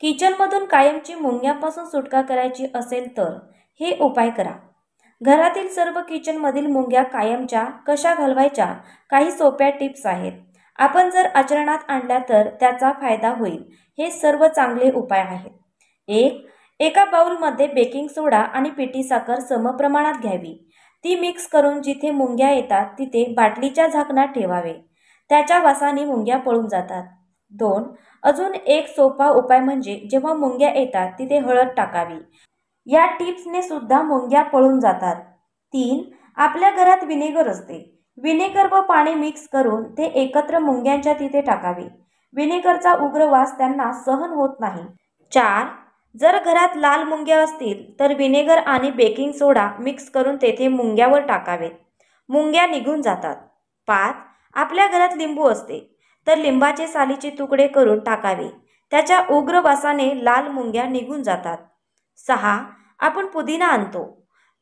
किचनमधून कायमची मुंग्यापासून सुटका करायची असेल तर हे उपाय करा। घरातील सर्व किचनमधील मुंग्या कायमच्या कशा घालवायच्या, काही सोप्या टिप्स आहेत। आपण जर आचरणात आणल्या तर त्याचा फायदा होईल। हे सर्व चांगले उपाय आहेत। एका बाउलमध्ये बेकिंग सोडा आणि पिठी साखर समप्रमाणात घ्यावी। ती मिक्स करून जिथे मुंग्या येतात तिथे बाटलीच्या झाकणात ठेवावे। त्याच्या वासाने मुंग्या पळून जातात। 2. अजून एक सोपा उपाय म्हणजे जेव्हा मुंग्या येतात तिथे हळद टाकावी। या टिप्सने सुद्धा मुंग्या पळून जातात। 3. आपल्या घरात विनेगर असते। विनेगर व पाणी मिक्स करून ते एकत्र मुंग्यांच्या तिथे टाकावे। विनेगरचा उग्र वास त्यांना सहन होत नाही। 4. जर घरात लाल मुंग्या असतील तर विनेगर आणि बेकिंग सोडा मिक्स करून तेथे मुंग्यावर टाकावेत। मुंग्या निघून जातात। 5. आपल्या घरात लिंबू असते तर लिंबाचे सालीचे तुकडे करून टाकावे। त्याच्या उग्र वासाने लाल मुंग्या निघून जातात। 6. आपण पुदिना आणतो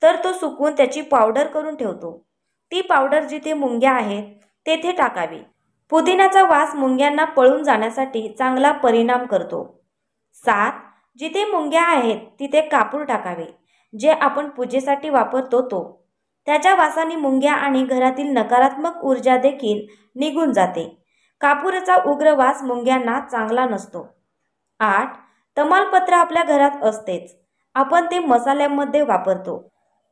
तर तो सुकवून त्याची पावडर करून ठेवतो। ती पावडर जिथे मुंग्या आहेत तेथे टाकावी। पुदिनाचा वास मुंग्यांना पळून जाण्यासाठी चांगला परिणाम करतो। 7. जिथे मुंग्या आहेत तिथे कापूर टाकावे, जे आपण पूजेसाठी वापरतो तो। त्याच्या वासाने मुंग्या आणि घरातील नकारात्मक ऊर्जा देखील निघून जाते। कापूराचा उग्र वास मुंग्यांना चांगला नसतो। 8. तमालपत्र आपल्या घरात असतेच, आपण ते मसाल्यामध्ये वापरतो।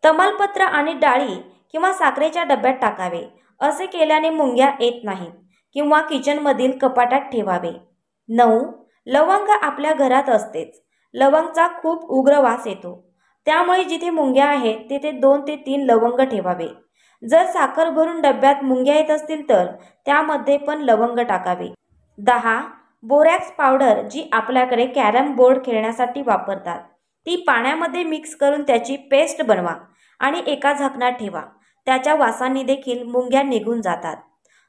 तमालपत्र आणि डाळी किंवा साखरेच्या डब्यात टाकावे। असे केल्याने मुंग्या येत नाहीत किंवा किचनमधील कपाटात ठेवावे। 9. लवंग आपल्या घरात असतेच। लवंगचा खूप उग्र वास येतो, त्यामुळे जिथे मुंग्या आहेत तिथे 2 ते 3 लवंग ठेवावे। जर साखर भरून डब्यात मुंग्या येत असतील तर त्यामध्ये पण लवंग टाकावे। 10. बोरॅक्स पावडर जी आपल्याकडे कॅरम बोर्ड खेळण्यासाठी वापरतात, ती पाण्यामध्ये मिक्स करून त्याची पेस्ट बनवा आणि एका झाकणात ठेवा। त्याच्या वासाने देखील मुंग्या निघून जातात।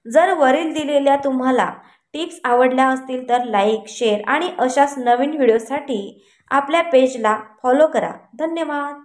जर वरील दिलेल्या तुम्हाला टिप्स आवडल्या असतील तर लाईक, शेअर आणि अशाच नवीन व्हिडिओसाठी आपल्या पेजला फॉलो करा। धन्यवाद।